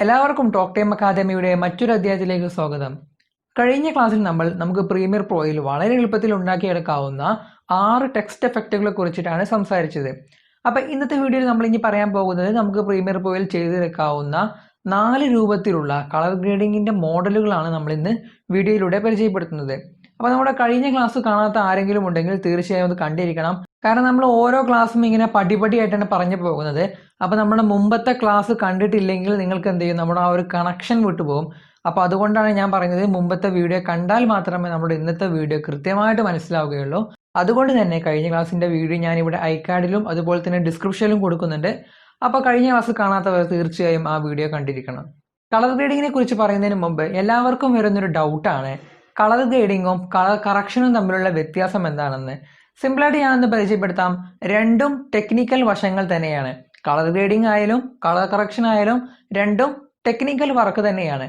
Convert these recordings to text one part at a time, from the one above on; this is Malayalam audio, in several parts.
എല്ലാവർക്കും ടോക്ക് ടൈം അക്കാദമിയുടെ മറ്റൊരു അധ്യായത്തിലേക്ക് സ്വാഗതം. കഴിഞ്ഞ ക്ലാസ്സിൽ നമുക്ക് പ്രീമിയർ പ്രോയിൽ വളരെ എളുപ്പത്തിൽ ഉണ്ടാക്കിയെടുക്കാവുന്ന 6 ടെക്സ്റ്റ് എഫക്റ്റുകളെ കുറിച്ചിട്ടാണ് സംസാരിച്ചത്. അപ്പോൾ ഇന്നത്തെ വീഡിയോയിൽ നമ്മൾ ഇനി പറയാൻ പോകുന്നത് നമുക്ക് പ്രീമിയർ പ്രോയിൽ ചെയ്തെടുക്കാവുന്ന 4 രൂപത്തിലുള്ള കളർ ഗ്രേഡിങ്ങിന്റെ മോഡലുകളാണ് നമ്മൾ ഇന്ന് വീഡിയോയിലൂടെ പരിചയപ്പെടുത്തുന്നത്. അപ്പോൾ നമ്മുടെ കഴിഞ്ഞ ക്ലാസ് കാണാത്ത ആരെങ്കിലും ഉണ്ടെങ്കിൽ തീർച്ചയായും അത് കണ്ടിരിക്കണം. കാരണം നമ്മൾ ഓരോ ക്ലാസ്സും ഇങ്ങനെ പടിപടിയായിട്ടാണ് പറഞ്ഞു പോകുന്നത്. അപ്പോൾ നമ്മുടെ മുമ്പത്തെ ക്ലാസ് കണ്ടിട്ടില്ലെങ്കിൽ നിങ്ങൾക്ക് എന്ത് ചെയ്യും, നമ്മുടെ ആ ഒരു കണക്ഷൻ വിട്ടുപോകും. അപ്പോൾ അതുകൊണ്ടാണ് ഞാൻ പറയുന്നത്, മുമ്പത്തെ വീഡിയോ കണ്ടാൽ മാത്രമേ നമ്മുടെ ഇന്നത്തെ വീഡിയോ കൃത്യമായിട്ട് മനസ്സിലാവുകയുള്ളൂ. അതുകൊണ്ട് തന്നെ കഴിഞ്ഞ ക്ലാസ്സിൻ്റെ വീഡിയോ ഞാൻ ഇവിടെ ഐകാർഡിലും അതുപോലെ തന്നെ ഡിസ്ക്രിപ്ഷനിലും കൊടുക്കുന്നുണ്ട്. അപ്പോൾ കഴിഞ്ഞ ക്ലാസ് കാണാത്തവർ തീർച്ചയായും ആ വീഡിയോ കണ്ടിരിക്കണം. കളർ ഗ്രേഡിങ്ങിനെ കുറിച്ച് പറയുന്നതിന് മുമ്പ് എല്ലാവർക്കും വരുന്നൊരു ഡൗട്ടാണ് കളർ ഗ്രേഡിങ്ങും കളർ കറക്ഷനും തമ്മിലുള്ള വ്യത്യാസം എന്താണെന്ന്. സിമ്പിളായിട്ട് ഞാനൊന്ന് പരിചയപ്പെടുത്താം. രണ്ടും ടെക്നിക്കൽ വശങ്ങൾ തന്നെയാണ്. കളർ ഗ്രേഡിംഗ് ആയാലും കളർ കറക്ഷൻ ആയാലും രണ്ടും ടെക്നിക്കൽ വർക്ക് തന്നെയാണ്.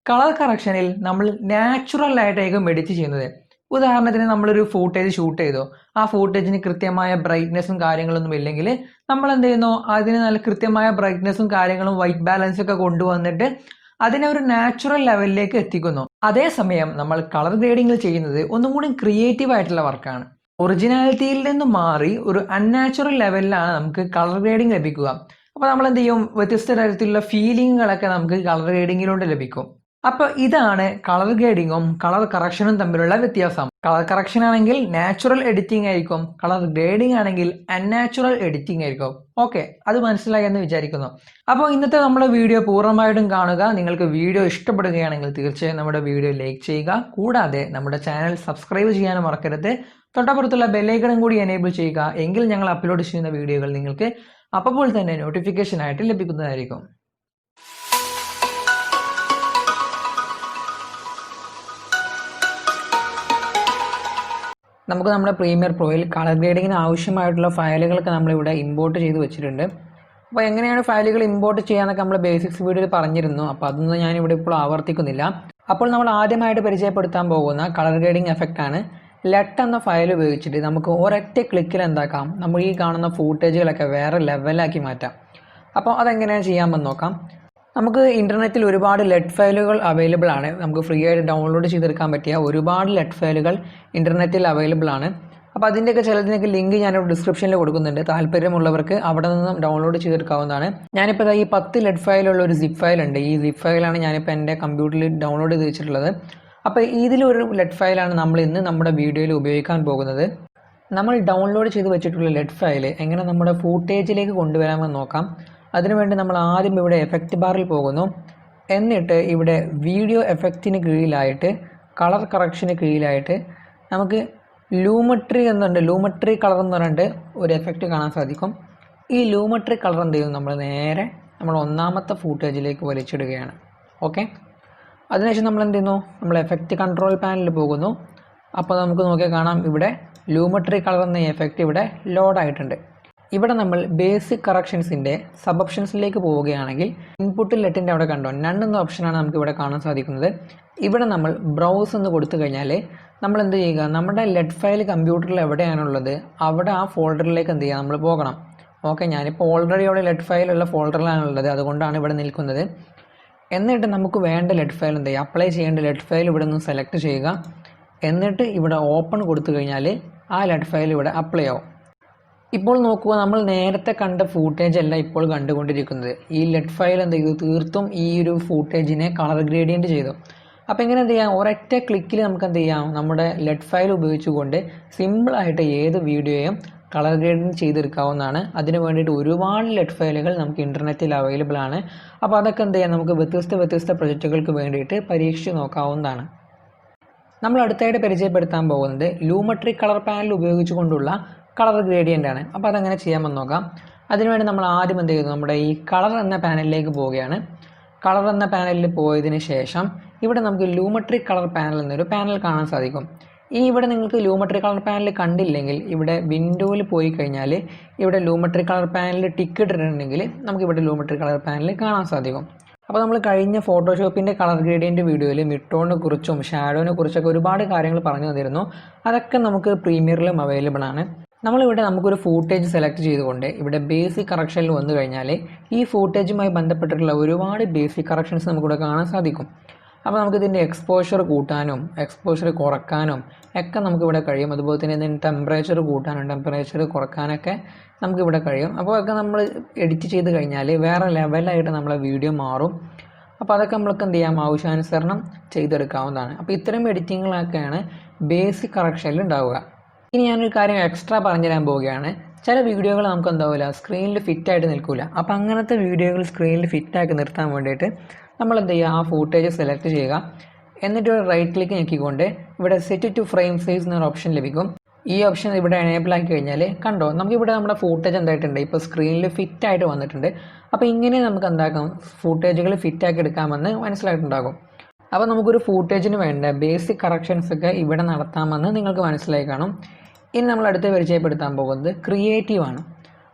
കളർ കറക്ഷനിൽ നമ്മൾ നാച്ചുറൽ ആയിട്ടായിരിക്കും എഡിറ്റ് ചെയ്യുന്നത്. ഉദാഹരണത്തിന് നമ്മളൊരു ഫൂട്ടേജ് ഷൂട്ട് ചെയ്തു, ആ ഫൂട്ടേജിന് കൃത്യമായ ബ്രൈറ്റ്നെസ്സും കാര്യങ്ങളൊന്നും ഇല്ലെങ്കിൽ നമ്മൾ എന്ത് ചെയ്യുന്നു, അതിന് നല്ല കൃത്യമായ ബ്രൈറ്റ്നെസ്സും കാര്യങ്ങളും വൈറ്റ് ബാലൻസ് ഒക്കെ കൊണ്ടുവന്നിട്ട് അതിനെ ഒരു നാച്ചുറൽ ലെവലിലേക്ക് എത്തിക്കുന്നു. അതേസമയം നമ്മൾ കളർ ഗ്രേഡിങ്ങിൽ ചെയ്യുന്നത് ഒന്നും കൂടി ക്രിയേറ്റീവ് ആയിട്ടുള്ള വർക്കാണ്. ഒറിജിനാലിറ്റിയിൽ നിന്ന് മാറി ഒരു അൺനാച്ചുറൽ ലെവലിലാണ് നമുക്ക് കളർ ഗ്രേഡിംഗ് ലഭിക്കുക. അപ്പോൾ നമ്മൾ എന്ത് ചെയ്യും, വ്യത്യസ്ത തരത്തിലുള്ള ഫീലിങ്ങുകളൊക്കെ നമുക്ക് കളർ ഗ്രേഡിങ്ങിലൂടെ ലഭിക്കും. അപ്പോൾ ഇതാണ് കളർ ഗ്രേഡിങ്ങും കളർ കറക്ഷനും തമ്മിലുള്ള വ്യത്യാസം. കളർ കറക്ഷൻ ആണെങ്കിൽ നാച്ചുറൽ എഡിറ്റിംഗ് ആയിരിക്കും, കളർ ഗ്രേഡിംഗ് ആണെങ്കിൽ അൺനാച്ചുറൽ എഡിറ്റിംഗ് ആയിരിക്കും. ഓക്കെ, അത് മനസ്സിലായി എന്ന് വിചാരിക്കുന്നു. അപ്പോൾ ഇന്നത്തെ നമ്മുടെ വീഡിയോ പൂർണ്ണമായിട്ടും കാണുക. നിങ്ങൾക്ക് വീഡിയോ ഇഷ്ടപ്പെടുകയാണെങ്കിൽ തീർച്ചയായും നമ്മുടെ വീഡിയോ ലൈക്ക് ചെയ്യുക. കൂടാതെ നമ്മുടെ ചാനൽ സബ്സ്ക്രൈബ് ചെയ്യാനും മറക്കരുത്. തൊട്ടപ്പുറത്തുള്ള ബെല്ലൈക്കണും കൂടി എനേബിൾ ചെയ്യുക. എങ്കിൽ ഞങ്ങൾ അപ്ലോഡ് ചെയ്യുന്ന വീഡിയോകൾ നിങ്ങൾക്ക് അപ്പോൾ തന്നെ നോട്ടിഫിക്കേഷൻ ആയിട്ട് ലഭിക്കുന്നതായിരിക്കും. നമുക്ക് നമ്മുടെ പ്രീമിയർ പ്രോയിൽ കളർ ഗ്രേഡിങ്ങിന് ആവശ്യമായിട്ടുള്ള ഫയലുകളൊക്കെ നമ്മളിവിടെ ഇമ്പോർട്ട് ചെയ്ത് വെച്ചിട്ടുണ്ട്. അപ്പോൾ എങ്ങനെയാണ് ഫയലുകൾ ഇമ്പോർട്ട് ചെയ്യാന്നൊക്കെ നമ്മൾ ബേസിക്സ് വീഡിയോയിൽ പറഞ്ഞിരുന്നു. അപ്പോൾ അതൊന്നും ഞാനിവിടെ ഇപ്പോൾ ആവർത്തിക്കുന്നില്ല. അപ്പോൾ നമ്മൾ ആദ്യമായിട്ട് പരിചയപ്പെടുത്താൻ പോകുന്ന കളർ ഗ്രേഡിംഗ് എഫക്റ്റ് ആണ് LUT എന്ന ഫയൽ ഉപയോഗിച്ചിട്ട് നമുക്ക് ഒരൊറ്റ ക്ലിക്കിൽ എന്താക്കാം, നമ്മൾ ഈ കാണുന്ന ഫൂട്ടേജുകളൊക്കെ വേറെ ലെവലാക്കി മാറ്റാം. അപ്പോൾ അതെങ്ങനെയാണ് ചെയ്യാമെന്ന് നോക്കാം. നമുക്ക് ഇൻ്റർനെറ്റിൽ ഒരുപാട് LUT ഫയലുകൾ അവൈലബിൾ ആണ്. നമുക്ക് ഫ്രീ ആയിട്ട് ഡൗൺലോഡ് ചെയ്തെടുക്കാൻ പറ്റിയ ഒരുപാട് LUT ഫയലുകൾ ഇൻ്റർനെറ്റിൽ അവൈലബിൾ ആണ്. അപ്പോൾ അതിൻ്റെയൊക്കെ ചിലതിനൊക്കെ ലിങ്ക് ഞാനിവിടെ ഡിസ്ക്രിപ്ഷനിൽ കൊടുക്കുന്നുണ്ട്. താല്പര്യമുള്ളവർക്ക് അവിടെ നിന്നും ഡൗൺലോഡ് ചെയ്തെടുക്കാവുന്നതാണ്. ഞാനിപ്പോൾ ഈ 10 LUT ഫയലുള്ള ഒരു സിപ്പ് ഫയൽ ഉണ്ട്. ഈ സിപ്പ് ഫയലാണ് ഞാനിപ്പോൾ എൻ്റെ കമ്പ്യൂട്ടറിൽ ഡൗൺലോഡ് ചെയ്ത് വെച്ചിട്ടുള്ളത്. അപ്പോൾ ഇതിലൊരു LUT ഫയലാണ് നമ്മൾ ഇന്ന് നമ്മുടെ വീഡിയോയിൽ ഉപയോഗിക്കാൻ പോകുന്നത്. നമ്മൾ ഡൗൺലോഡ് ചെയ്ത് വെച്ചിട്ടുള്ള LUT ഫയൽ എങ്ങനെ നമ്മുടെ ഫൂട്ടേജിലേക്ക് കൊണ്ടുവരാമെന്ന് നോക്കാം. അതിനുവേണ്ടി നമ്മൾ ആദ്യം ഇവിടെ എഫക്റ്റ് ബാറിൽ പോകുന്നു. എന്നിട്ട് ഇവിടെ വീഡിയോ എഫക്റ്റിന് കീഴിലായിട്ട് കളർ കറക്ഷന് കീഴിലായിട്ട് നമുക്ക് ലൂമെട്രി എന്നുണ്ട്. ലൂമെട്രി കളർ എന്ന് പറഞ്ഞിട്ട് ഒരു എഫക്റ്റ് കാണാൻ സാധിക്കും. ഈ ലൂമെട്രി കളർ എന്ത് ചെയ്യും, നമ്മൾ നേരെ നമ്മൾ ഒന്നാമത്തെ ഫൂട്ടേജിലേക്ക് വലിച്ചിടുകയാണ്. ഓക്കെ, അതിനുശേഷം നമ്മൾ എന്ത് ചെയ്യുന്നു, നമ്മൾ എഫക്റ്റ് കൺട്രോൾ പാനലിൽ പോകുന്നു. അപ്പോൾ നമുക്ക് നോക്കിയാൽ കാണാം ഇവിടെ ലൂമെട്രി കളർ എന്ന എഫക്റ്റ് ഇവിടെ ലോഡായിട്ടുണ്ട്. ഇവിടെ നമ്മൾ ബേസിക് കറക്ഷൻസിൻ്റെ സബ് ഓപ്ഷൻസിലേക്ക് പോവുകയാണെങ്കിൽ ഇൻപുട്ടിൽ LUTൻ്റെ അവിടെ കണ്ടോ നൺ എന്ന ഓപ്ഷനാണ് നമുക്ക് ഇവിടെ കാണാൻ സാധിക്കുന്നത്. ഇവിടെ നമ്മൾ ബ്രൗസ് എന്ന് കൊടുത്തു കഴിഞ്ഞാൽ നമ്മൾ എന്ത് ചെയ്യുക, നമ്മുടെ LUT ഫയൽ കമ്പ്യൂട്ടറിൽ എവിടെയാണുള്ളത് അവിടെ ആ ഫോൾഡറിലേക്ക് എന്ത് ചെയ്യുക, നമ്മൾ പോകണം. ഓക്കെ, ഞാനിപ്പോൾ ഓൾറെഡി അവിടെ LUT ഫയലുള്ള ഫോൾഡറിലാണുള്ളത്, അതുകൊണ്ടാണ് ഇവിടെ നിൽക്കുന്നത്. എന്നിട്ട് നമുക്ക് വേണ്ട LUT ഫയൽ എന്ത് ചെയ്യുക, അപ്ലൈ ചെയ്യേണ്ട LUT ഫയൽ ഇവിടെ നിന്ന് സെലക്ട് ചെയ്യുക. എന്നിട്ട് ഇവിടെ ഓപ്പൺ കൊടുത്തു കഴിഞ്ഞാൽ ആ LUT ഫയൽ ഇവിടെ അപ്ലൈ ആവും. ഇപ്പോൾ നോക്കുക, നമ്മൾ നേരത്തെ കണ്ട ഫൂട്ടേജ് അല്ല ഇപ്പോൾ കണ്ടുകൊണ്ടിരിക്കുന്നത്. ഈ LUT ഫയൽ എന്ത് ചെയ്തു, തീർത്തും ഈ ഒരു ഫൂട്ടേജിനെ കളർ ഗ്രേഡിയൻറ്റ് ചെയ്തു. അപ്പോൾ എങ്ങനെ എന്ത് ചെയ്യാം, ഒരൊറ്റ ക്ലിക്കിൽ നമുക്ക് എന്ത് ചെയ്യാം, നമ്മുടെ LUT ഫയൽ ഉപയോഗിച്ചുകൊണ്ട് സിമ്പിളായിട്ട് ഏത് വീഡിയോയും കളർ ഗ്രേഡിങ് ചെയ്തെടുക്കാവുന്നതാണ്. അതിന് വേണ്ടിയിട്ട് ഒരുപാട് LUT ഫയലുകൾ നമുക്ക് ഇൻ്റർനെറ്റിൽ അവൈലബിൾ ആണ്. അപ്പോൾ അതൊക്കെ എന്ത് ചെയ്യാം, നമുക്ക് വ്യത്യസ്ത പ്രൊജക്റ്റുകൾക്ക് വേണ്ടിയിട്ട് പരീക്ഷിച്ച് നോക്കാവുന്നതാണ്. നമ്മൾ അടുത്തായിട്ട് പരിചയപ്പെടുത്താൻ പോകുന്നത് ലൂമെട്രി കളർ പാനൽ ഉപയോഗിച്ചുകൊണ്ടുള്ള കളർ ഗ്രേഡിയൻ്റ് ആണ്. അപ്പോൾ അതെങ്ങനെ ചെയ്യാമെന്ന് നോക്കാം. അതിനുവേണ്ടി നമ്മൾ ആദ്യം എന്ത് ചെയ്യുന്നു, നമ്മുടെ ഈ കളർ എന്ന പാനലിലേക്ക് പോവുകയാണ്. കളർ എന്ന പാനലിൽ പോയതിന് ശേഷം ഇവിടെ നമുക്ക് ലൂമെട്രി കളർ പാനൽ എന്നൊരു പാനൽ കാണാൻ സാധിക്കും. ഇവിടെ നിങ്ങൾക്ക് ലൂമെട്രി കളർ പാനൽ കണ്ടില്ലെങ്കിൽ ഇവിടെ വിൻഡോയിൽ പോയി കഴിഞ്ഞാൽ ഇവിടെ ലൂമെട്രി കളർ പാനൽ ടിക്ക് ഇട്ടിട്ടുണ്ടെങ്കിൽ നമുക്കിവിടെ ലൂമെട്രി കളർ പാനൽ കാണാൻ സാധിക്കും. അപ്പോൾ നമ്മൾ കഴിഞ്ഞ ഫോട്ടോഷോപ്പിൻ്റെ കളർ ഗ്രേഡിയൻ്റ് വീഡിയോയിൽ മിഡ്ടോണിനെ കുറിച്ചും ഷാഡോനെ കുറിച്ചൊക്കെ ഒരുപാട് കാര്യങ്ങൾ പറഞ്ഞു തന്നിരുന്നു. അതൊക്കെ നമുക്ക് പ്രീമിയറിലും അവൈലബിൾ ആണ്. നമ്മളിവിടെ നമുക്കൊരു ഫൂട്ടേജ് സെലക്ട് ചെയ്തുകൊണ്ട് ഇവിടെ ബേസിക് കറക്ഷനിൽ വന്നു കഴിഞ്ഞാൽ ഈ ഫൂട്ടേജുമായി ബന്ധപ്പെട്ടിട്ടുള്ള ഒരുപാട് ബേസിക് കറക്ഷൻസ് നമുക്കിവിടെ കാണാൻ സാധിക്കും. അപ്പോൾ നമുക്കിതിൻ്റെ എക്സ്പോഷർ കൂട്ടാനും എക്സ്പോഷർ കുറക്കാനും ഒക്കെ നമുക്കിവിടെ കഴിയും. അതുപോലെ തന്നെ ഇതിൻ്റെ ടെമ്പറേച്ചർ കൂട്ടാനും ടെമ്പറേച്ചർ കുറക്കാനൊക്കെ നമുക്കിവിടെ കഴിയും. അപ്പോൾ ഒക്കെ നമ്മൾ എഡിറ്റ് ചെയ്ത് കഴിഞ്ഞാൽ വേറെ ലെവലായിട്ട് നമ്മളെ വീഡിയോ മാറും. അപ്പോൾ അതൊക്കെ നമ്മൾക്ക് എന്ത് ചെയ്യാം, ആവശ്യാനുസരണം ചെയ്തെടുക്കാവുന്നതാണ്. അപ്പോൾ ഇത്തരം എഡിറ്റിങ്ങുകളൊക്കെയാണ് ബേസിക് കറക്ഷനിൽ ഉണ്ടാവുക. ഇനി ഞാനൊരു കാര്യം എക്സ്ട്രാ പറഞ്ഞുതരാൻ പോവുകയാണ്. ചില വീഡിയോകൾ നമുക്ക് എന്താവില്ല, സ്ക്രീനിൽ ഫിറ്റായിട്ട് നിൽക്കില്ല. അപ്പോൾ അങ്ങനത്തെ വീഡിയോകൾ സ്ക്രീനിൽ ഫിറ്റാക്കി നിർത്താൻ വേണ്ടിയിട്ട് നമ്മൾ എന്ത് ചെയ്യുക, ആ ഫൂട്ടേജ് സെലക്ട് ചെയ്യുക. എന്നിട്ട് ഒരു റൈറ്റ് ക്ലിക്ക് ഞെക്കിക്കൊണ്ട് ഇവിടെ സെറ്റ് ടു ഫ്രെയിം സൈസ് എന്നൊരു ഓപ്ഷൻ ലഭിക്കും. ഈ ഓപ്ഷൻ ഇവിടെ എനേബിൾ ആക്കി കഴിഞ്ഞാൽ കണ്ടോ, നമുക്കിവിടെ നമ്മുടെ ഫൂട്ടേജ് എന്തായിട്ടുണ്ട്, ഇപ്പോൾ സ്ക്രീനിൽ ഫിറ്റായിട്ട് വന്നിട്ടുണ്ട്. അപ്പോൾ ഇങ്ങനെ നമുക്ക് എന്താക്കാം, ഫൂട്ടേജുകൾ ഫിറ്റാക്കി എടുക്കാമെന്ന് മനസ്സിലായിട്ടുണ്ടാകും. അപ്പോൾ നമുക്കൊരു ഫൂട്ടേജിന് വേണ്ട ബേസിക് കറക്ഷൻസ് ഒക്കെ ഇവിടെ നടത്താമെന്ന് നിങ്ങൾക്ക് മനസ്സിലായി കാണും. ഇനി നമ്മൾ അടുത്ത് പരിചയപ്പെടുത്താൻ പോകുന്നത് ക്രിയേറ്റീവ് ആണ്.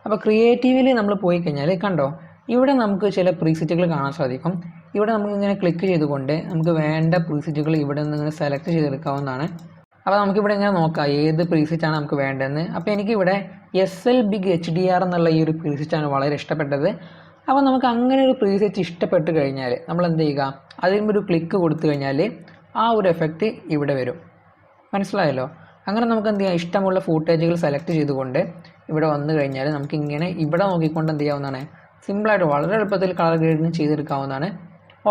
അപ്പോൾ ക്രിയേറ്റീവിൽ നമ്മൾ പോയി കഴിഞ്ഞാൽ കണ്ടോ, ഇവിടെ നമുക്ക് ചില പ്രീസെറ്റുകൾ കാണാൻ സാധിക്കും. ഇവിടെ നമുക്കിങ്ങനെ ക്ലിക്ക് ചെയ്തുകൊണ്ട് നമുക്ക് വേണ്ട പ്രീസെറ്റുകൾ ഇവിടെ നിന്ന് ഇങ്ങനെ സെലക്ട് ചെയ്തെടുക്കാവുന്നതാണ്. അപ്പോൾ നമുക്കിവിടെ ഇങ്ങനെ നോക്കാം ഏത് പ്രീസെറ്റാണ് നമുക്ക് വേണ്ടതെന്ന്. അപ്പോൾ എനിക്കിവിടെ SL ബിഗ് HDR എന്നുള്ള ഈ ഒരു പ്രീസെറ്റാണ് വളരെ ഇഷ്ടപ്പെട്ടത്. അപ്പോൾ നമുക്ക് അങ്ങനെ ഒരു പ്രീസെറ്റ് ഇഷ്ടപ്പെട്ട് കഴിഞ്ഞാൽ നമ്മൾ എന്ത് ചെയ്യുക, അതിനൊരു ക്ലിക്ക് കൊടുത്തു കഴിഞ്ഞാൽ ആ ഒരു എഫക്റ്റ് ഇവിടെ വരും. മനസ്സിലായല്ലോ? അങ്ങനെ നമുക്ക് എന്ത് ചെയ്യാം, ഇഷ്ടമുള്ള ഫൂട്ടേജുകൾ സെലക്ട് ചെയ്തുകൊണ്ട് ഇവിടെ വന്നു കഴിഞ്ഞാൽ നമുക്കിങ്ങനെ ഇവിടെ നോക്കിക്കൊണ്ട് എന്ത് ചെയ്യാവുന്നതാണ്, സിമ്പിളായിട്ട് വളരെ എളുപ്പത്തിൽ കളർ ഗ്രേഡിങ് ചെയ്തെടുക്കാവുന്നതാണ്.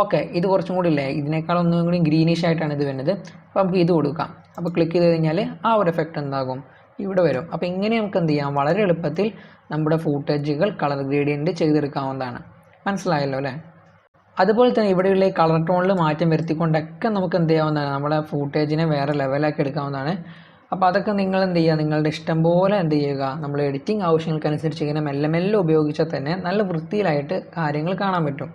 ഓക്കെ, ഇത് കുറച്ചും കൂടി ഇല്ലേ, ഇതിനേക്കാൾ ഒന്നും കൂടി ഗ്രീനിഷ് ആയിട്ടാണ് ഇത് വരുന്നത്. അപ്പോൾ നമുക്ക് ഇത് കൊടുക്കാം. അപ്പോൾ ക്ലിക്ക് ചെയ്ത് കഴിഞ്ഞാൽ ആ ഒരു എഫക്റ്റ് എന്താകും, ഇവിടെ വരും. അപ്പോൾ ഇങ്ങനെ നമുക്ക് എന്ത് ചെയ്യാം, വളരെ എളുപ്പത്തിൽ നമ്മുടെ ഫൂട്ടേജുകൾ കളർ ഗ്രേഡിയൻറ്റ് ചെയ്തെടുക്കാവുന്നതാണ്. മനസ്സിലായല്ലോ അല്ലേ? അതുപോലെ തന്നെ ഇവിടെയുള്ള ഈ കളർ ടോണിൽ മാറ്റം വരുത്തിക്കൊണ്ടൊക്കെ നമുക്ക് എന്ത് ചെയ്യാവുന്നതാണ്, നമ്മുടെ ഫൂട്ടേജിനെ വേറെ ലെവലാക്കി എടുക്കാവുന്നതാണ്. അപ്പോൾ അതൊക്കെ നിങ്ങൾ എന്ത് ചെയ്യുക, നിങ്ങളുടെ ഇഷ്ടം പോലെ എന്ത് ചെയ്യുക, നമ്മൾ എഡിറ്റിംഗ് ആവശ്യങ്ങൾക്കനുസരിച്ച് ഇങ്ങനെ മെല്ലെ മെല്ലെ ഉപയോഗിച്ചാൽ തന്നെ നല്ല വൃത്തിയിലായിട്ട് കാര്യങ്ങൾ കാണാൻ പറ്റും.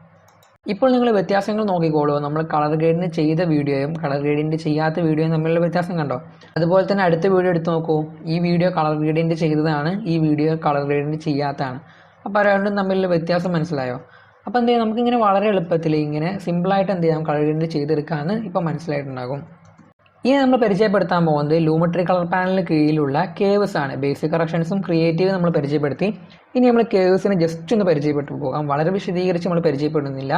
ഇപ്പോൾ നിങ്ങൾ വ്യത്യാസങ്ങൾ നോക്കിക്കോളൂ. നമ്മൾ കളർ ഗ്രേഡിന് ചെയ്ത വീഡിയോയും കളർ ഗ്രേഡിൻ്റെ ചെയ്യാത്ത വീഡിയോയും തമ്മിലുള്ള വ്യത്യാസം കണ്ടോ? അതുപോലെ തന്നെ അടുത്ത വീഡിയോ എടുത്ത് നോക്കൂ. ഈ വീഡിയോ കളർ ഗ്രേഡിൻ്റെ ചെയ്തതാണ്, ഈ വീഡിയോ കളർ ഗ്രേഡിൻ്റെ ചെയ്യാത്തതാണ്. അപ്പോൾ രണ്ടും തമ്മിലുള്ള വ്യത്യാസം മനസ്സിലായോ? അപ്പോൾ എന്ത് ചെയ്യാം, നമുക്കിങ്ങനെ വളരെ എളുപ്പത്തിൽ ഇങ്ങനെ സിമ്പിളായിട്ട് എന്ത് ചെയ്യാം, കളർ ഗ്രേഡിൻ്റെ ചെയ്തെടുക്കാമെന്ന് ഇപ്പോൾ മനസ്സിലായിട്ടുണ്ടാകും. ഇനി നമ്മൾ പരിചയപ്പെടുത്താൻ പോകുന്നത് ലൂമെട്രി കളർ പാനലിന് കീഴിലുള്ള കേവ്സ് ആണ്. ബേസിക് കറക്ഷൻസും ക്രിയേറ്റീവ് നമ്മൾ പരിചയപ്പെടുത്തി. ഇനി നമ്മൾ കേവ്സിനെ ജസ്റ്റ് ഒന്ന് പരിചയപ്പെട്ടു പോകാം. വളരെ വിശദീകരിച്ച് നമ്മൾ പരിചയപ്പെടുന്നില്ല.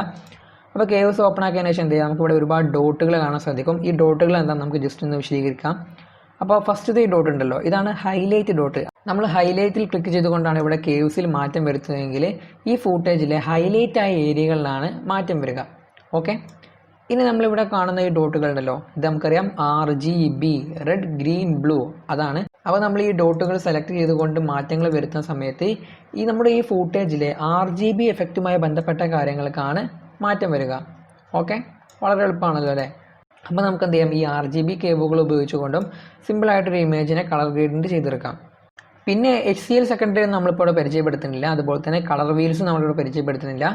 അപ്പോൾ കേവ്സ് ഓപ്പൺ ആക്കിയതിനു ശേഷം എന്ത് ചെയ്യാം, നമുക്കിവിടെ ഒരുപാട് ഡോട്ടുകൾ കാണാൻ സാധിക്കും. ഈ ഡോട്ടുകൾ എന്താ നമുക്ക് ജസ്റ്റ് ഒന്ന് വിശദീകരിക്കാം. അപ്പോൾ ഫസ്റ്റത്തെ ഈ ഡോട്ട് ഉണ്ടല്ലോ, ഇതാണ് ഹൈലൈറ്റ് ഡോട്ട്. നമ്മൾ ഹൈലൈറ്റിൽ ക്ലിക്ക് ചെയ്തുകൊണ്ടാണ് ഇവിടെ കേവ്സിൽ മാറ്റം വരുത്തുന്നതെങ്കിൽ ഈ ഫൂട്ടേജിലെ ഹൈലൈറ്റ് ആയ ഏരിയകളിലാണ് മാറ്റം വരിക. ഓക്കെ, ഇനി നമ്മളിവിടെ കാണുന്ന ഈ ഡോട്ടുകൾ ഉണ്ടല്ലോ, ഇത് നമുക്കറിയാം RGB, റെഡ്, ഗ്രീൻ, ബ്ലൂ, അതാണ്. അപ്പോൾ നമ്മൾ ഈ ഡോട്ടുകൾ സെലക്ട് ചെയ്തുകൊണ്ട് മാറ്റങ്ങൾ വരുത്തുന്ന സമയത്ത് ഈ നമ്മുടെ ഈ ഫൂട്ടേജിലെ RGB എഫക്റ്റുമായി ബന്ധപ്പെട്ട കാര്യങ്ങൾക്കാണ് മാറ്റം വരിക. ഓക്കെ, വളരെ എളുപ്പമാണല്ലോ അല്ലേ? അപ്പോൾ നമുക്ക് എന്ത് ചെയ്യാം, ഈ RGB കേബിളുകൾ ഉപയോഗിച്ചുകൊണ്ടും സിമ്പിളായിട്ടൊരു ഇമേജിനെ കളർ ഗ്രേഡിങ് ചെയ്തെടുക്കാം. പിന്നെ HCL സെക്കൻഡറി നമ്മളിപ്പോൾ ഇവിടെ പരിചയപ്പെടുത്തുന്നില്ല. അതുപോലെ തന്നെ കളർ വീൽസ് നമ്മളിവിടെ പരിചയപ്പെടുത്തുന്നില്ല.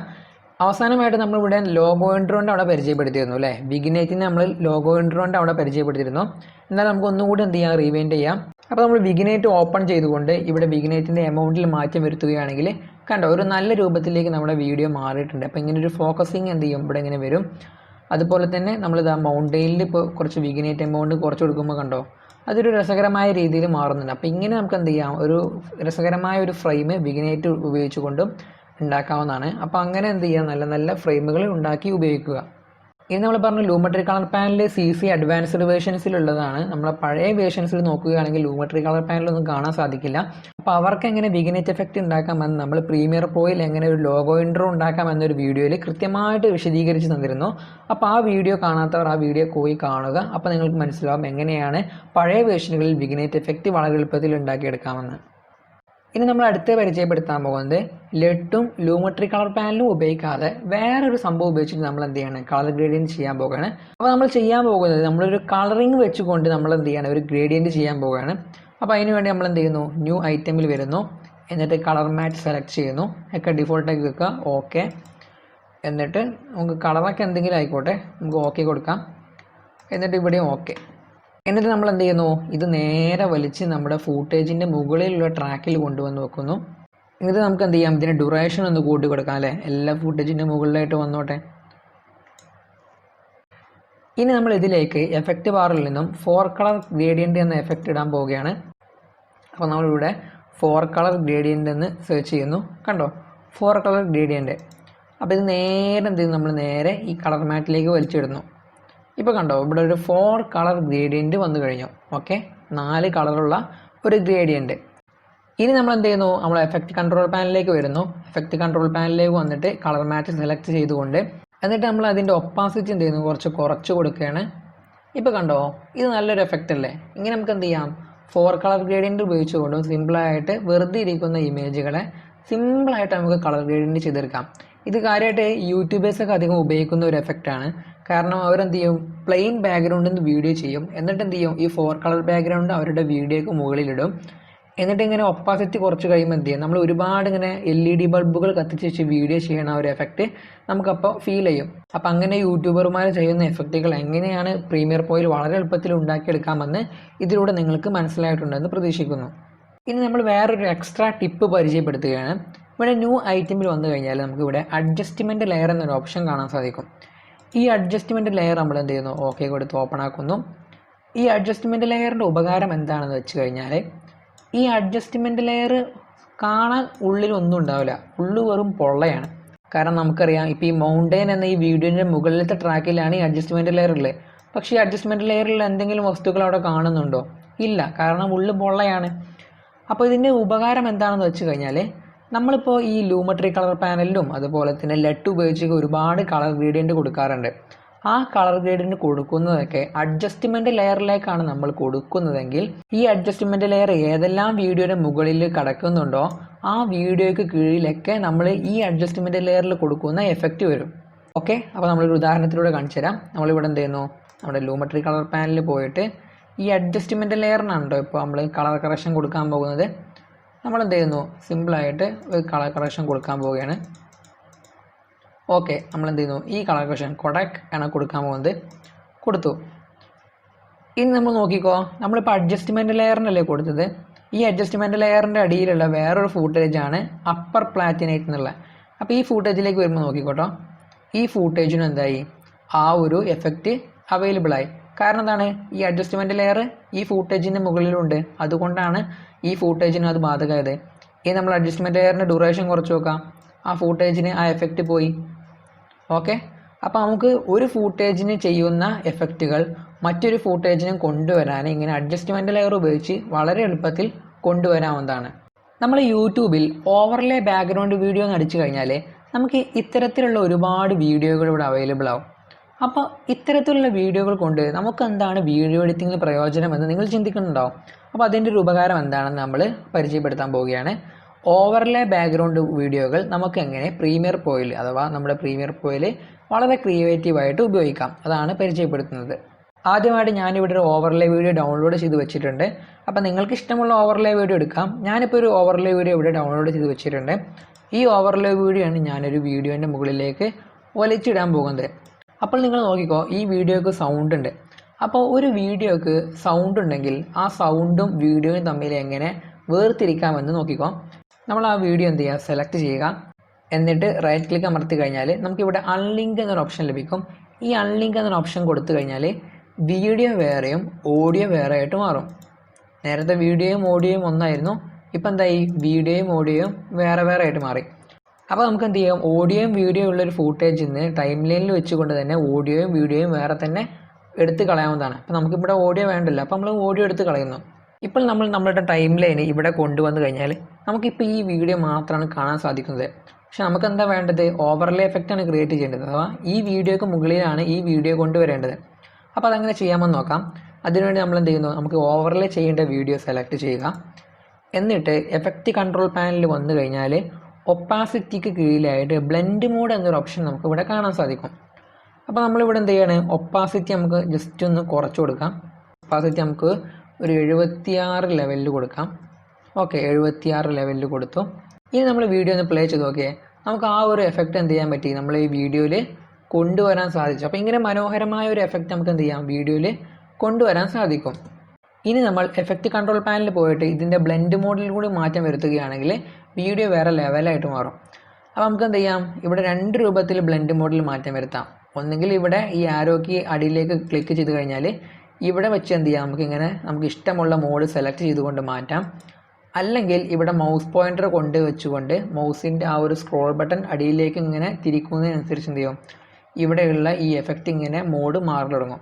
അവസാനമായിട്ട് നമ്മളിവിടെ ലോഗോ ഇൻട്രോൻ്റെ അവിടെ പരിചയപ്പെടുത്തിയിരുന്നു അല്ലേ? വിഗ്നേറ്റിന് നമ്മൾ ലോഗോ ഇൻട്രോൻ്റെ അവിടെ പരിചയപ്പെടുത്തിയിരുന്നു. എന്നാൽ നമുക്ക് ഒന്നുകൂടി എന്ത് ചെയ്യാം, റീവൈൻഡ് ചെയ്യാം. അപ്പോൾ നമ്മൾ വിഗ്നേറ്റ് ഓപ്പൺ ചെയ്തുകൊണ്ട് ഇവിടെ വിഗ്നേറ്റിൻ്റെ എമൗണ്ടിൽ മാറ്റം വരുത്തുകയാണെങ്കിൽ കണ്ടോ, ഒരു നല്ല രൂപത്തിലേക്ക് നമ്മുടെ വീഡിയോ മാറിയിട്ടുണ്ട്. അപ്പോൾ ഇങ്ങനെ ഒരു ഫോക്കസിങ് എന്ത് ചെയ്യും, ഇവിടെ ഇങ്ങനെ വരും. അതുപോലെ തന്നെ നമ്മളിത് മൗണ്ടെയിനിൽ ഇപ്പോൾ കുറച്ച് വിഗ്നേറ്റ് എമൗണ്ട് കുറച്ച് കൊടുക്കുമ്പോൾ കണ്ടോ, അതൊരു രസകരമായ രീതിയിൽ മാറുന്നുണ്ട്. അപ്പോൾ ഇങ്ങനെ നമുക്ക് എന്ത് ചെയ്യാം, ഒരു രസകരമായ ഒരു ഫ്രെയിം വിഗ്നേറ്റ് ഉപയോഗിച്ചുകൊണ്ടും ഉണ്ടാക്കാവുന്നതാണ്. അപ്പോൾ അങ്ങനെ എന്ത് ചെയ്യുക, നല്ല നല്ല ഫ്രെയിമുകൾ ഉണ്ടാക്കി ഉപയോഗിക്കുക. ഇനി നമ്മൾ പറഞ്ഞു ലൂമെട്രി കളർ പാനൽ CC അഡ്വാൻസ്ഡ് വേർഷൻസിലുള്ളതാണ്. നമ്മളെ പഴയ വേർഷൻസിൽ നോക്കുകയാണെങ്കിൽ ലൂമെട്രി കളർ പാനലൊന്നും കാണാൻ സാധിക്കില്ല. അപ്പോൾ അവർക്ക് എങ്ങനെ വിഗ്നേറ്റ് എഫക്റ്റ് ഉണ്ടാക്കാമെന്ന് നമ്മൾ പ്രീമിയർ പ്രോയിൽ എങ്ങനെ ഒരു ലോഗോ ഇൻട്രോ ഉണ്ടാക്കാമെന്നൊരു വീഡിയോയിൽ കൃത്യമായിട്ട് വിശദീകരിച്ച് തന്നിരുന്നു. അപ്പോൾ ആ വീഡിയോ കാണാത്തവർ ആ വീഡിയോ പോയി കാണുക. അപ്പോൾ നിങ്ങൾക്ക് മനസ്സിലാവും എങ്ങനെയാണ് പഴയ വേർഷനുകളിൽ വിഗ്നേറ്റ് എഫക്റ്റ് വളരെ എളുപ്പത്തിൽ ഉണ്ടാക്കിയെടുക്കാമെന്ന്. ഇനി നമ്മൾ അടുത്ത് പരിചയപ്പെടുത്താൻ പോകുന്നത് ലെട്ടും ലൂമെട്രി കളർ പാനലും ഉപയോഗിക്കാതെ വേറൊരു സംഭവം ഉപയോഗിച്ചിട്ട് നമ്മൾ എന്ത് ചെയ്യണം, കളർ ഗ്രേഡിയൻറ്റ് ചെയ്യാൻ പോകുകയാണ്. അപ്പോൾ നമ്മൾ ചെയ്യാൻ പോകുന്നത് നമ്മളൊരു കളറിങ് വെച്ചുകൊണ്ട് നമ്മൾ എന്ത് ചെയ്യണം, ഒരു ഗ്രേഡിയൻറ്റ് ചെയ്യാൻ പോകുകയാണ്. അപ്പോൾ അതിന് വേണ്ടി നമ്മൾ എന്ത് ചെയ്യുന്നു, ന്യൂ ഐറ്റമിൽ വരുന്നു, എന്നിട്ട് കളർ മാറ്റ് സെലക്ട് ചെയ്യുന്നു, ഒക്കെ ഡിഫോൾട്ടാക്കി വെക്കുക. ഓക്കെ, എന്നിട്ട് നമുക്ക് കളറൊക്കെ എന്തെങ്കിലും ആയിക്കോട്ടെ, നമുക്ക് ഓക്കെ കൊടുക്കാം. എന്നിട്ട് ഇവിടെയും ഓക്കെ. എന്നിട്ട് നമ്മൾ എന്ത് ചെയ്യുന്നു, ഇത് നേരെ വലിച്ച് നമ്മുടെ ഫൂട്ടേജിൻ്റെ മുകളിലുള്ള ട്രാക്കിൽ കൊണ്ടുവന്ന് വെക്കുന്നു. എന്നിട്ട് നമുക്ക് എന്ത് ചെയ്യാം, ഇതിൻ്റെ ഡ്യൂറേഷൻ ഒന്ന് കൂട്ടി കൊടുക്കാം അല്ലേ, എല്ലാ ഫൂട്ടേജിൻ്റെ മുകളിലായിട്ട് വന്നോട്ടെ. ഇനി നമ്മൾ ഇതിലേക്ക് എഫക്റ്റ് ബാറിൽ നിന്നും 4 കളർ ഗ്രേഡിയൻറ്റ് എന്ന എഫക്റ്റ് ഇടാൻ പോവുകയാണ്. അപ്പോൾ നമ്മളിവിടെ 4 കളർ ഗ്രേഡിയൻ്റ് എന്ന് സെർച്ച് ചെയ്യുന്നു. കണ്ടോ 4 കളർ ഗ്രേഡിയൻ്റ്. അപ്പോൾ ഇത് നേരെ എന്ത് ചെയ്യും, നമ്മൾ നേരെ ഈ കളർ മാറ്റിലേക്ക് വലിച്ചിടുന്നു. ഇപ്പോൾ കണ്ടോ ഇവിടെ ഒരു 4 കളർ ഗ്രേഡിയൻ്റ് വന്നു കഴിഞ്ഞു. ഓക്കെ, 4 കളറുള്ള ഒരു ഗ്രേഡിയൻ്റ്. ഇനി നമ്മൾ എന്ത് ചെയ്യുന്നു, നമ്മൾ എഫക്റ്റ് കൺട്രോൾ പാനലിലേക്ക് വരുന്നു. എഫക്റ്റ് കൺട്രോൾ പാനലിലേക്ക് വന്നിട്ട് കളർ മാറ്റ് സെലക്ട് ചെയ്തുകൊണ്ട് എന്നിട്ട് നമ്മൾ അതിൻ്റെ ഒപ്പാസിറ്റി എന്ത് ചെയ്യുന്നു, കുറച്ച് കൊടുക്കുകയാണ്. ഇപ്പോൾ കണ്ടോ ഇത് നല്ലൊരു എഫക്റ്റ് അല്ലേ. ഇങ്ങനെ നമുക്ക് എന്ത് ചെയ്യാം, 4 കളർ ഗ്രേഡിയൻ്റ് ഉപയോഗിച്ചുകൊണ്ടും സിമ്പിളായിട്ട് വെറുതെ ഇരിക്കുന്ന ഇമേജുകളെ സിമ്പിളായിട്ട് നമുക്ക് കളർ ഗ്രേഡിയൻ്റ് ചെയ്തെടുക്കാം. ഇത് കാര്യമായിട്ട് യൂട്യൂബേഴ്സൊക്കെ അധികം ഉപയോഗിക്കുന്ന ഒരു എഫക്റ്റാണ്. കാരണം അവരെന്ത് ചെയ്യും, പ്ലെയിൻ ബാക്ക്ഗ്രൗണ്ടിൽ നിന്ന് വീഡിയോ ചെയ്യും, എന്നിട്ട് എന്ത് ചെയ്യും, ഈ 4 കളർ ബാക്ക്ഗ്രൗണ്ട് അവരുടെ വീഡിയോയ്ക്ക് മുകളിലിടും. എന്നിട്ട് ഇങ്ങനെ ഒപ്പാസിറ്റി കുറച്ച് കഴിയുമ്പോൾ എന്ത് ചെയ്യും, നമ്മൾ ഒരുപാട് ഇങ്ങനെ LED ബൾബുകൾ കത്തിച്ച് വെച്ച് വീഡിയോ ചെയ്യണ ഒരു എഫക്റ്റ് നമുക്കപ്പോൾ ഫീൽ ചെയ്യും. അപ്പം അങ്ങനെ യൂട്യൂബർമാർ ചെയ്യുന്ന എഫക്റ്റുകൾ എങ്ങനെയാണ് പ്രീമിയർ പോയിൽ വളരെ എളുപ്പത്തിൽ ഉണ്ടാക്കിയെടുക്കാമെന്ന് ഇതിലൂടെ നിങ്ങൾക്ക് മനസ്സിലായിട്ടുണ്ടെന്ന് പ്രതീക്ഷിക്കുന്നു. ഇനി നമ്മൾ വേറൊരു എക്സ്ട്രാ ടിപ്പ് പരിചയപ്പെടുത്തുകയാണ്. ഇവിടെ ന്യൂ ഐറ്റമിൽ വന്നു കഴിഞ്ഞാൽ നമുക്കിവിടെ അഡ്ജസ്റ്റ്മെൻറ്റ് ലെയർ എന്നൊരു ഓപ്ഷൻ കാണാൻ സാധിക്കും. ഈ അഡ്ജസ്റ്റ്മെൻറ്റ് ലെയർ നമ്മൾ എന്ത് ചെയ്യുന്നു, ഓക്കെ കൊടുത്ത് ഓപ്പൺ ആക്കുന്നു. ഈ അഡ്ജസ്റ്റ്മെൻറ്റ് ലെയറിൻ്റെ ഉപകാരം എന്താണെന്ന് വെച്ച് കഴിഞ്ഞാൽ, ഈ അഡ്ജസ്റ്റ്മെൻറ്റ് ലെയർ കാണാൻ ഉള്ളിലൊന്നും ഉണ്ടാവില്ല, ഉള്ളു വെറും പൊള്ളയാണ്. കാരണം നമുക്കറിയാം ഇപ്പോൾ ഈ മൗണ്ടെയിൻ എന്ന ഈ വീഡിയോൻ്റെ മുകളിലത്തെ ട്രാക്കിലാണ് ഈ അഡ്ജസ്റ്റ്മെൻറ്റ് ലെയർ ഉള്ളത്. പക്ഷേ ഈ അഡ്ജസ്റ്റ്മെൻറ്റ് ലെയറിൽ എന്തെങ്കിലും വസ്തുക്കൾ അവിടെ കാണുന്നുണ്ടോ? ഇല്ല, കാരണം ഉള്ളു പൊള്ളയാണ്. അപ്പോൾ ഇതിൻ്റെ ഉപകാരം എന്താണെന്ന് വെച്ച് കഴിഞ്ഞാൽ, നമ്മളിപ്പോൾ ഈ ലൂമെട്രി കളർ പാനലിലും അതുപോലെ തന്നെ LUT ഉപയോഗിച്ച് ഒരുപാട് കളർ ഗ്രേഡിയൻ്റ് കൊടുക്കാറുണ്ട്. ആ കളർ ഗ്രേഡിയൻ്റ് കൊടുക്കുന്നതൊക്കെ അഡ്ജസ്റ്റ്മെൻറ്റ് ലെയറിലേക്കാണ് നമ്മൾ കൊടുക്കുന്നതെങ്കിൽ, ഈ അഡ്ജസ്റ്റ്മെൻറ്റ് ലെയർ ഏതെല്ലാം വീഡിയോയുടെ മുകളിൽ കിടക്കുന്നുണ്ടോ ആ വീഡിയോയ്ക്ക് കീഴിലൊക്കെ നമ്മൾ ഈ അഡ്ജസ്റ്റ്മെൻറ്റ് ലെയറിൽ കൊടുക്കുന്ന എഫക്റ്റ് വരും. ഓക്കെ, അപ്പോൾ നമ്മളൊരു ഉദാഹരണത്തിലൂടെ കാണിച്ചു തരാം. നമ്മളിവിടെ എന്ത് ചെയ്യുന്നു, നമ്മുടെ ലൂമെട്രി കളർ പാനലിൽ പോയിട്ട് ഈ അഡ്ജസ്റ്റ്മെൻറ്റ് ലെയറിനാണ് കേട്ടോ ഇപ്പോൾ നമ്മൾ കളർ കറക്ഷൻ കൊടുക്കാൻ പോകുന്നത്. നമ്മളെന്ത് ചെയ്യുന്നു, സിമ്പിളായിട്ട് ഒരു കളർ കറക്ഷൻ കൊടുക്കാൻ പോവുകയാണ്. ഓക്കെ, നമ്മളെന്ത് ചെയ്യുന്നു, ഈ കളർ കറക്ഷൻ കൊഡാക്ക് ആണ് കൊടുക്കാൻ പോകുന്നത്, കൊടുത്തു. ഇനി നമ്മൾ നോക്കിക്കോ, നമ്മളിപ്പോൾ അഡ്ജസ്റ്റ്മെൻറ്റ് ലെയറിനല്ലേ കൊടുത്തത്. ഈ അഡ്ജസ്റ്റ്മെൻറ്റ് ലെയറിൻ്റെ അടിയിലുള്ള വേറൊരു ഫൂട്ടേജാണ് അപ്പർ പ്ലാറ്റിനേറ്റ് എന്നുള്ള. അപ്പോൾ ഈ ഫൂട്ടേജിലേക്ക് വരുമ്പോൾ നോക്കിക്കോട്ടോ, ഈ ഫൂട്ടേജിന് എന്തായി, ആ ഒരു എഫക്റ്റ് അവൈലബിളായി. കാരണം എന്താണ്, ഈ അഡ്ജസ്റ്റ്മെൻറ്റ് ലെയർ ഈ ഫൂട്ടേജിൻ്റെ മുകളിലുണ്ട്, അതുകൊണ്ടാണ് ഈ ഫൂട്ടേജിന് അത് ബാധകമായത്. ഇനി നമ്മൾ അഡ്ജസ്റ്റ്മെൻറ്റ് ലെയറിൻ്റെ ഡ്യൂറേഷൻ കുറച്ച് നോക്കാം, ആ ഫൂട്ടേജിന് ആ എഫക്റ്റ് പോയി. ഓക്കെ, അപ്പോൾ നമുക്ക് ഒരു ഫൂട്ടേജിന് ചെയ്യുന്ന എഫക്റ്റുകൾ മറ്റൊരു ഫൂട്ടേജിനും കൊണ്ടുവരാൻ ഇങ്ങനെ അഡ്ജസ്റ്റ്മെൻറ്റ് ലെയർ ഉപയോഗിച്ച് വളരെ എളുപ്പത്തിൽ കൊണ്ടുവരാവുന്നതാണ്. നമ്മൾ യൂട്യൂബിൽ ഓവർലേ ബാക്ക്ഗ്രൗണ്ട് വീഡിയോ എന്ന് അടിച്ചു കഴിഞ്ഞാൽ നമുക്ക് ഇത്തരത്തിലുള്ള ഒരുപാട് വീഡിയോകൾ ഇവിടെ അവൈലബിൾ ആവും. അപ്പോൾ ഇത്തരത്തിലുള്ള വീഡിയോകൾ കൊണ്ട് നമുക്ക് എന്താണ് വീഡിയോ എഡിറ്റിങ്ങിൽ പ്രയോജനമെന്ന് നിങ്ങൾ ചിന്തിക്കുന്നുണ്ടാവും. അപ്പോൾ അതിൻ്റെ ഒരു ഉപകാരം എന്താണെന്ന് നമ്മൾ പരിചയപ്പെടുത്താൻ പോവുകയാണ്. ഓവർലേ ബാക്ക്ഗ്രൗണ്ട് വീഡിയോകൾ നമുക്ക് എങ്ങനെ പ്രീമിയർ പോയിൽ അഥവാ നമ്മുടെ പ്രീമിയർ പോയിൽ വളരെ ക്രിയേറ്റീവായിട്ട് ഉപയോഗിക്കാം, അതാണ് പരിചയപ്പെടുത്തുന്നത്. ആദ്യമായിട്ട് ഞാനിവിടെ ഒരു ഓവർലേ വീഡിയോ ഡൗൺലോഡ് ചെയ്ത് വെച്ചിട്ടുണ്ട്. അപ്പോൾ നിങ്ങൾക്ക് ഇഷ്ടമുള്ള ഓവർലേ വീഡിയോ എടുക്കാം. ഞാനിപ്പോൾ ഒരു ഓവർലേ വീഡിയോ ഇവിടെ ഡൗൺലോഡ് ചെയ്ത് വെച്ചിട്ടുണ്ട്. ഈ ഓവർലേ വീഡിയോ ആണ് ഞാനൊരു വീഡിയോൻ്റെ മുകളിലേക്ക് വലിച്ചിടാൻ പോകുന്നത്. അപ്പോൾ നിങ്ങൾ നോക്കിക്കോ, ഈ വീഡിയോക്ക് സൗണ്ട് ഉണ്ട്. അപ്പോൾ ഒരു വീഡിയോക്ക് സൗണ്ട് ഉണ്ടെങ്കിൽ ആ സൗണ്ടും വീഡിയോയും തമ്മിൽ എങ്ങനെ വേർതിരിക്കാമെന്ന് നോക്കിക്കോ. നമ്മൾ ആ വീഡിയോ എന്ത് ചെയ്യുക, സെലക്ട് ചെയ്യുക. എന്നിട്ട് റൈറ്റ് ക്ലിക്ക് അമർത്തി കഴിഞ്ഞാൽ നമുക്കിവിടെ അൺലിങ്ക് എന്നൊരു ഓപ്ഷൻ ലഭിക്കും. ഈ അൺലിങ്ക് എന്നൊരു ഓപ്ഷൻ കൊടുത്തു കഴിഞ്ഞാൽ വീഡിയോ വേറെയും ഓഡിയോ വേറെ ആയിട്ട് മാറും. നേരത്തെ വീഡിയോയും ഓഡിയോയും ഒന്നായിരുന്നു, ഇപ്പം എന്തായി, വീഡിയോയും ഓഡിയോയും വേറെ വേറെ ആയിട്ട് മാറി. അപ്പോൾ നമുക്ക് എന്ത് ചെയ്യാം, ഓഡിയോയും വീഡിയോയും ഉള്ളൊരു ഫൂട്ടേജിൽ നിന്ന് ടൈം ലൈനിൽ വെച്ചുകൊണ്ട് തന്നെ ഓഡിയോയും വീഡിയോയും വേറെ തന്നെ എടുത്ത് കളയാവുന്നതാണ്. അപ്പോൾ നമുക്കിവിടെ ഓഡിയോ വേണ്ടല്ലോ, അപ്പോൾ നമ്മൾ ഓഡിയോ എടുത്ത് കളയുന്നു. ഇപ്പോൾ നമ്മൾ നമ്മളുടെ ടൈം ലൈൻ ഇവിടെ കൊണ്ടുവന്ന് കഴിഞ്ഞാൽ നമുക്കിപ്പോൾ ഈ വീഡിയോ മാത്രമാണ് കാണാൻ സാധിക്കുന്നത്. പക്ഷെ നമുക്ക് എന്താ വേണ്ടത്, ഓവർലേ എഫക്റ്റാണ് ക്രിയേറ്റ് ചെയ്യേണ്ടത്, അഥവാ ഈ വീഡിയോക്ക് മുകളിലാണ് ഈ വീഡിയോ കൊണ്ടുവരേണ്ടത്. അപ്പോൾ അതങ്ങനെ ചെയ്യാമെന്ന് നോക്കാം. അതിനുവേണ്ടി നമ്മൾ എന്ത് ചെയ്യുന്നു, നമുക്ക് ഓവർലേ ചെയ്യേണ്ട വീഡിയോ സെലക്ട് ചെയ്യുക. എന്നിട്ട് എഫക്റ്റ് കൺട്രോൾ പാനലിൽ വന്നു കഴിഞ്ഞാൽ ഒപ്പാസിറ്റിക്ക് കീഴിലായിട്ട് ബ്ലെൻഡ് മോഡ് എന്നൊരു ഓപ്ഷൻ നമുക്ക് ഇവിടെ കാണാൻ സാധിക്കും. അപ്പോൾ നമ്മളിവിടെ എന്ത് ചെയ്യാണ്, ഒപ്പാസിറ്റി നമുക്ക് ജസ്റ്റ് ഒന്ന് കുറച്ച് കൊടുക്കാം. ഒപ്പാസിറ്റി നമുക്ക് ഒരു 76 ലെവലിൽ കൊടുക്കാം. ഓക്കെ, 76 ലെവലിൽ കൊടുത്തു. ഇനി നമ്മൾ വീഡിയോ ഒന്ന് പ്ലേ ചെയ്ത് നോക്കിയേ, നമുക്ക് ആ ഒരു എഫക്റ്റ് എന്ത് ചെയ്യാൻ പറ്റി, നമ്മൾ ഈ വീഡിയോയിൽ കൊണ്ടുവരാൻ സാധിച്ചു. അപ്പോൾ ഇങ്ങനെ മനോഹരമായ ഒരു എഫക്റ്റ് നമുക്ക് എന്ത് ചെയ്യാം, വീഡിയോയിൽ കൊണ്ടുവരാൻ സാധിക്കും. ഇനി നമ്മൾ എഫക്റ്റ് കൺട്രോൾ പാനലിൽ പോയിട്ട് ഇതിൻ്റെ ബ്ലെൻഡ് മോഡിൽ കൂടി മാറ്റം വരുത്തുകയാണെങ്കിൽ വീഡിയോ വേറെ ലെവലായിട്ട് മാറും. അപ്പോൾ നമുക്ക് എന്ത് ചെയ്യാം, ഇവിടെ 2 രൂപത്തിൽ ബ്ലെൻഡ് മോഡിൽ മാറ്റം വരുത്താം. ഒന്നുകിൽ ഇവിടെ ഈ ആരോയ്ക്ക് അടിയിലേക്ക് ക്ലിക്ക് ചെയ്ത് കഴിഞ്ഞാൽ ഇവിടെ വെച്ച് എന്ത് ചെയ്യാം, നമുക്ക് ഇഷ്ടമുള്ള മോഡ് സെലക്ട് ചെയ്തുകൊണ്ട് മാറ്റാം. അല്ലെങ്കിൽ ഇവിടെ മൗസ് പോയിന്റർ കൊണ്ട് വെച്ചുകൊണ്ട് മൗസിൻ്റെ ആ ഒരു സ്ക്രോൾ ബട്ടൺ അടിയിലേക്ക് ഇങ്ങനെ തിരിക്കുന്നതിനനുസരിച്ച് എന്ത് ചെയ്യും, ഇവിടെയുള്ള ഈ എഫക്റ്റ് ഇങ്ങനെ മോഡ് മാറി തുടങ്ങും.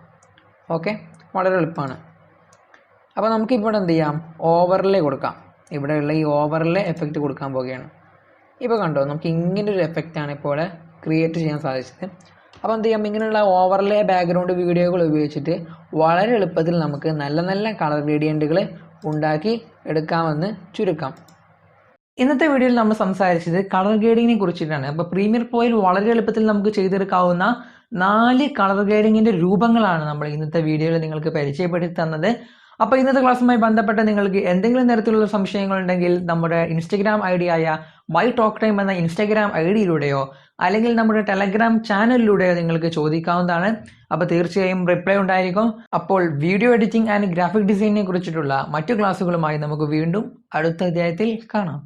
ഓക്കെ, വളരെ എളുപ്പമാണ്. അപ്പോൾ നമുക്കിവിടെ എന്ത് ചെയ്യാം, ഓവർലേ കൊടുക്കാം. ഇവിടെയുള്ള ഈ ഓവർലേ എഫക്റ്റ് കൊടുക്കാൻ പോവുകയാണ്. ഇപ്പോൾ കണ്ടോ, നമുക്ക് ഇങ്ങനൊരു എഫക്റ്റാണ് ഇപ്പോൾ ക്രിയേറ്റ് ചെയ്യാൻ സാധിച്ചത്. അപ്പോൾ എന്ത് ചെയ്യാം, ഇങ്ങനെയുള്ള ഓവർലേ ബാക്ക്ഗ്രൗണ്ട് വീഡിയോകൾ ഉപയോഗിച്ചിട്ട് വളരെ എളുപ്പത്തിൽ നമുക്ക് നല്ല നല്ല കളർ ഗ്രേഡിയൻറ്റുകൾ ഉണ്ടാക്കി എടുക്കാമെന്ന് ചുരുക്കം. ഇന്നത്തെ വീഡിയോയിൽ നമ്മൾ സംസാരിച്ചത് കളർ ഗ്രേഡിങ്ങിനെ കുറിച്ചിട്ടാണ്. അപ്പോൾ പ്രീമിയർ പ്രോയിൽ വളരെ എളുപ്പത്തിൽ നമുക്ക് ചെയ്തെടുക്കാവുന്ന 4 കളർ ഗ്രേഡിങ്ങിൻ്റെ രൂപങ്ങളാണ് നമ്മൾ ഇന്നത്തെ വീഡിയോയിൽ നിങ്ങൾക്ക് പരിചയപ്പെടുത്തി തന്നത്. അപ്പോൾ ഇന്നത്തെ ക്ലാസ്സുമായി ബന്ധപ്പെട്ട് നിങ്ങൾക്ക് എന്തെങ്കിലും തരത്തിലുള്ള സംശയങ്ങളുണ്ടെങ്കിൽ നമ്മുടെ ഇൻസ്റ്റഗ്രാം ഐ ഡി ആയ മൈ ടോക്ക് ടൈം എന്ന ഇൻസ്റ്റഗ്രാം ഐ ഡിയിലൂടെയോ അല്ലെങ്കിൽ നമ്മുടെ ടെലഗ്രാം ചാനലിലൂടെയോ നിങ്ങൾക്ക് ചോദിക്കാവുന്നതാണ്. അപ്പോൾ തീർച്ചയായും റിപ്ലൈ ഉണ്ടായിരിക്കും. അപ്പോൾ വീഡിയോ എഡിറ്റിംഗ് ആൻഡ് ഗ്രാഫിക് ഡിസൈനിനെ കുറിച്ചിട്ടുള്ള മറ്റു ക്ലാസ്സുകളുമായി നമുക്ക് വീണ്ടും അടുത്ത അധ്യായത്തിൽ കാണാം.